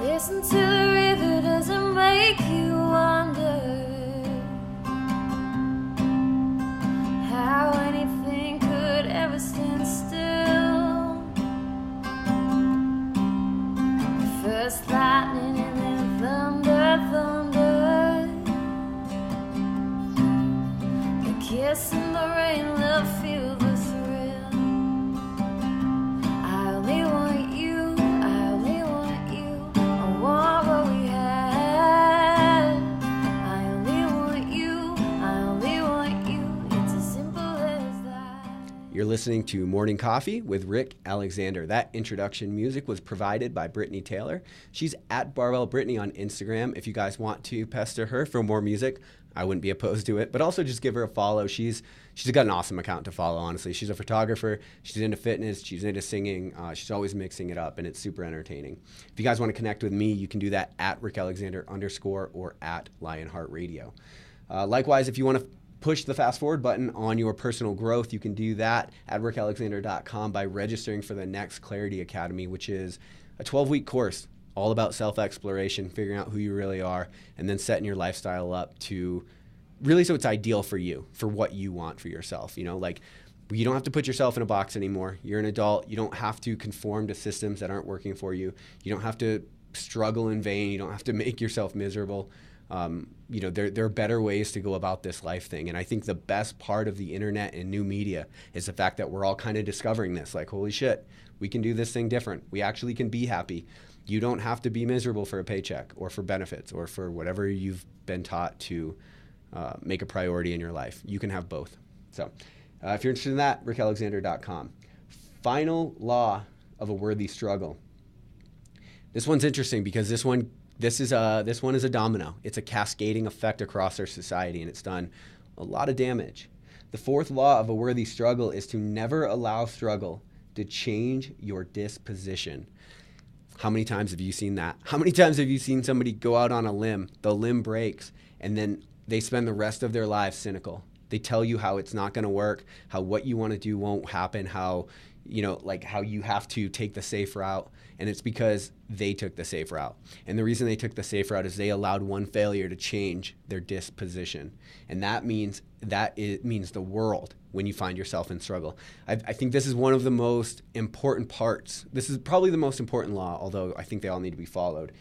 Listen to the river, does it make you wonder how anything could ever stand still? First lightning and then thunder, the kiss and the rain, love, feel the thrill. I only want you, I only want you, I want what we had. I only want you, I only want you, it's as simple as that. You're listening to Morning Coffee with Rick Alexander. That introduction music was provided by Brittany Taylor. She's at Barbell Brittany on Instagram. If you guys want to pester her for more music, I wouldn't be opposed to it, but also just give her a follow. She's got an awesome account to follow, honestly. She's a photographer. She's into fitness. She's into singing. She's always mixing it up, and it's super entertaining. If you guys want to connect with me, you can do that at @RickAlexander_ or at Lionheart Radio. Likewise, if you want to push the fast forward button on your personal growth, you can do that at rickalexander.com by registering for the Next Clarity Academy, which is a 12-week course all about self-exploration, figuring out who you really are, and then setting your lifestyle up to really so it's ideal for you, for what you want for yourself. You know, like, you don't have to put yourself in a box anymore. You're an adult. You don't have to conform to systems that aren't working for you. You don't have to struggle in vain. You don't have to make yourself miserable. There are better ways to go about this life thing. And I think the best part of the internet and new media is the fact that we're all kind of discovering this. Like, holy shit, we can do this thing different. We actually can be happy. You don't have to be miserable for a paycheck or for benefits or for whatever you've been taught to make a priority in your life. You can have both. So if you're interested in that, rickalexander.com. Final law of a worthy struggle. This one's interesting because this one is a domino. It's a cascading effect across our society, and it's done a lot of damage. The fourth law of a worthy struggle is to never allow struggle to change your disposition. How many times have you seen that? How many times have you seen somebody go out on a limb, the limb breaks, and then they spend the rest of their lives cynical? They tell you how it's not going to work, how what you want to do won't happen, how you have to take the safe route. And it's because they took the safe route. And the reason they took the safe route is they allowed one failure to change their disposition. And that means the world when you find yourself in struggle. I think this is one of the most important parts. This is probably the most important law, although I think they all need to be followed.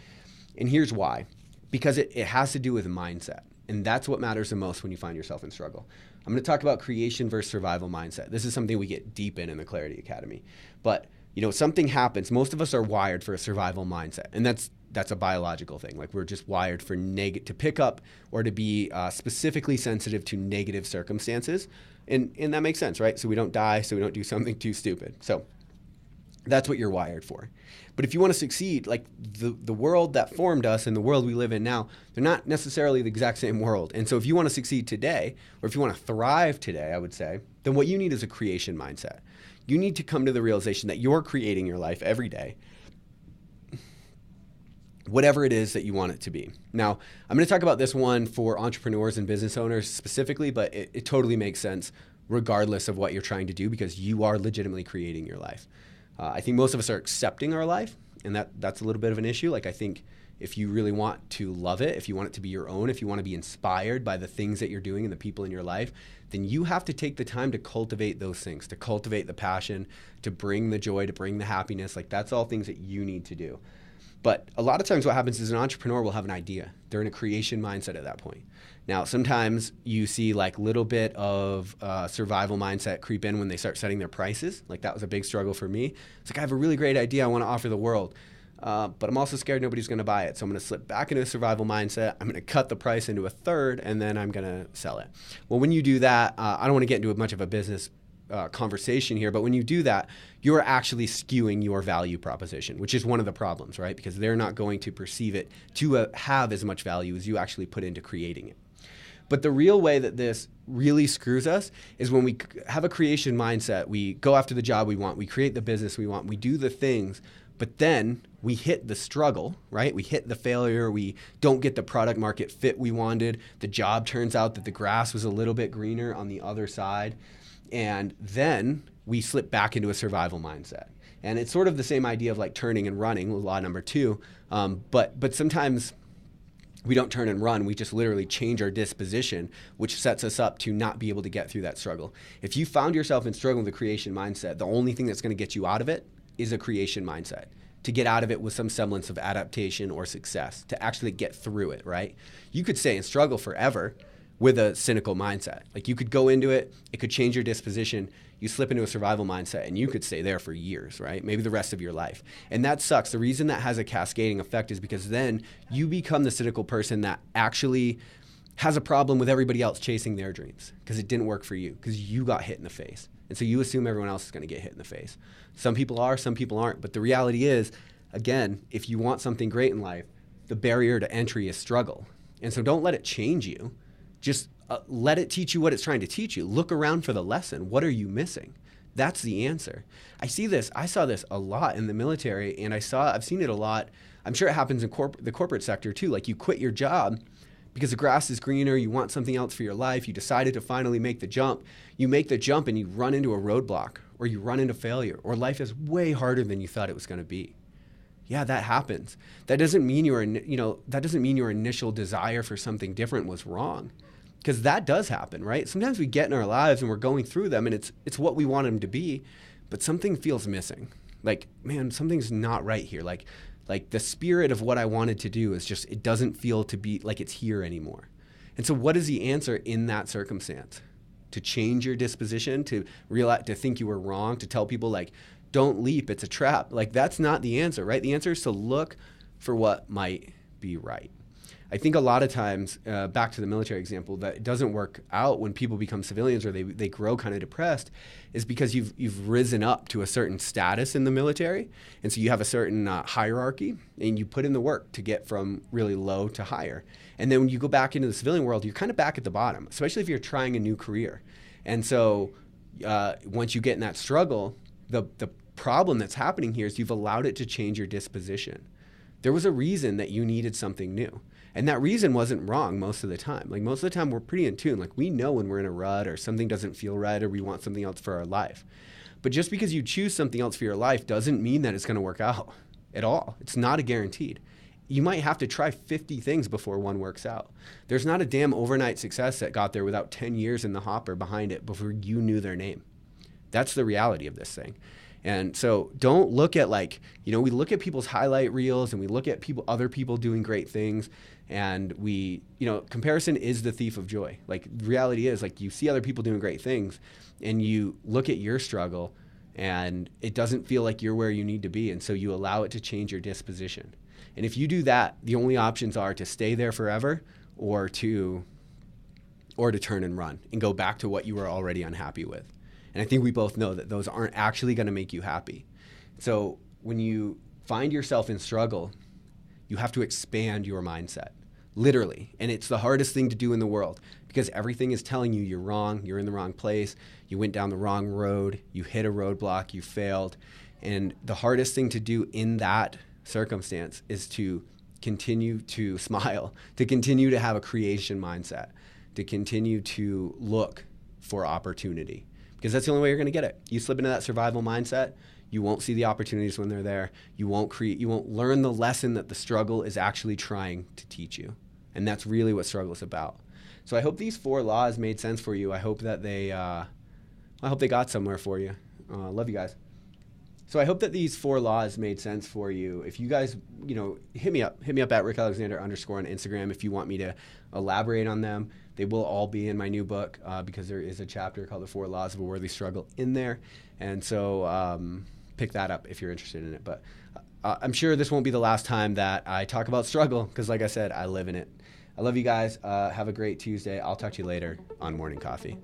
And here's why. Because it has to do with mindset. And that's what matters the most when you find yourself in struggle. I'm going to talk about creation versus survival mindset. This is something we get deep in the Clarity Academy. But something happens. Most of us are wired for a survival mindset, and that's a biological thing. Like, we're just wired for to pick up or to be specifically sensitive to negative circumstances, and that makes sense, right? So we don't die, so we don't do something too stupid. So that's what you're wired for. But if you want to succeed, like the world that formed us and the world we live in now, they're not necessarily the exact same world. And so if you want to succeed today, or if you want to thrive today, I would say, then what you need is a creation mindset. You need to come to the realization that you're creating your life every day, whatever it is that you want it to be. Now, I'm going to talk about this one for entrepreneurs and business owners specifically, but it totally makes sense regardless of what you're trying to do, because you are legitimately creating your life. I think most of us are accepting our life, and that's a little bit of an issue. Like, I think if you really want to love it, if you want it to be your own, if you want to be inspired by the things that you're doing and the people in your life, then you have to take the time to cultivate those things, to cultivate the passion, to bring the joy, to bring the happiness. Like, that's all things that you need to do. But a lot of times what happens is an entrepreneur will have an idea. They're in a creation mindset at that point. Now, sometimes you see like little bit of survival mindset creep in when they start setting their prices. Like, that was a big struggle for me. It's like, I have a really great idea I want to offer the world, but I'm also scared nobody's going to buy it. So I'm going to slip back into a survival mindset. I'm going to cut the price into a third, and then I'm going to sell it. Well, when you do that, I don't want to get into much of a business conversation here, but when you do that, you're actually skewing your value proposition, which is one of the problems, right? Because they're not going to perceive it to have as much value as you actually put into creating it. But the real way that this really screws us is when we have a creation mindset. We go after the job we want, we create the business we want, we do the things, but then we hit the struggle, right? We hit the failure, we don't get the product market fit we wanted, the job turns out that the grass was a little bit greener on the other side, and then we slip back into a survival mindset. And it's sort of the same idea of like turning and running, law number 2. But sometimes we don't turn and run. We just literally change our disposition, which sets us up to not be able to get through that struggle. If you found yourself in struggle with a creation mindset, the only thing that's going to get you out of it is a creation mindset. To get out of it with some semblance of adaptation or success, to actually get through it, right? You could stay in struggle forever with a cynical mindset. Like you could go into it, it could change your disposition, you slip into a survival mindset and you could stay there for years, right? Maybe the rest of your life. And that sucks. The reason that has a cascading effect is because then you become the cynical person that actually has a problem with everybody else chasing their dreams because it didn't work for you, because you got hit in the face. And so you assume everyone else is going to get hit in the face. Some people are, some people aren't. But the reality is, again, if you want something great in life, the barrier to entry is struggle. And so don't let it change you. Just let it teach you what it's trying to teach you. Look around for the lesson. What are you missing? That's the answer. I saw this a lot in the military, and I've seen it a lot. I'm sure it happens in the corporate sector too. Like you quit your job because the grass is greener, you want something else for your life, you decided to finally make the jump. You make the jump and you run into a roadblock, or you run into failure, or life is way harder than you thought it was going to be. Yeah, that happens. That doesn't mean your initial desire for something different was wrong. Because that does happen, right? Sometimes we get in our lives and we're going through them and it's what we want them to be, but something feels missing. Like, man, something's not right here. Like the spirit of what I wanted to do is just, it doesn't feel to be like it's here anymore. And so what is the answer in that circumstance? To change your disposition, to realize, to think you were wrong, to tell people like, don't leap, it's a trap. Like that's not the answer, right? The answer is to look for what might be right. I think a lot of times, back to the military example, that it doesn't work out when people become civilians or they grow kind of depressed is because you've risen up to a certain status in the military. And so you have a certain hierarchy and you put in the work to get from really low to higher. And then when you go back into the civilian world, you're kind of back at the bottom, especially if you're trying a new career. And so once you get in that struggle, the problem that's happening here is you've allowed it to change your disposition. There was a reason that you needed something new. And that reason wasn't wrong most of the time. Like most of the time we're pretty in tune. Like we know when we're in a rut or something doesn't feel right or we want something else for our life. But just because you choose something else for your life doesn't mean that it's going to work out at all. It's not a guaranteed. You might have to try 50 things before one works out. There's not a damn overnight success that got there without 10 years in the hopper behind it before you knew their name. That's the reality of this thing. And so don't look at we look at people's highlight reels and we look at other people doing great things. And comparison is the thief of joy. Like the reality is like you see other people doing great things and you look at your struggle and it doesn't feel like you're where you need to be. And so you allow it to change your disposition. And if you do that, the only options are to stay there forever or to turn and run and go back to what you were already unhappy with. And I think we both know that those aren't actually going to make you happy. So when you find yourself in struggle, you have to expand your mindset, literally. And it's the hardest thing to do in the world because everything is telling you you're wrong, you're in the wrong place, you went down the wrong road, you hit a roadblock, you failed. And the hardest thing to do in that circumstance is to continue to smile, to continue to have a creation mindset, to continue to look for opportunity. Because that's the only way you're going to get it. You slip into that survival mindset, you won't see the opportunities when they're there. You won't learn the lesson that the struggle is actually trying to teach you. And that's really what struggle is about. So I hope these 4 laws made sense for you. I hope that they got somewhere for you. Love you guys. So I hope that these 4 laws made sense for you. If you guys, hit me up at RickAlexander_ on Instagram if you want me to elaborate on them. They will all be in my new book because there is a chapter called The 4 Laws of a Worthy Struggle in there. And so pick that up if you're interested in it. But I'm sure this won't be the last time that I talk about struggle because like I said, I live in it. I love you guys. Have a great Tuesday. I'll talk to you later on Morning Coffee.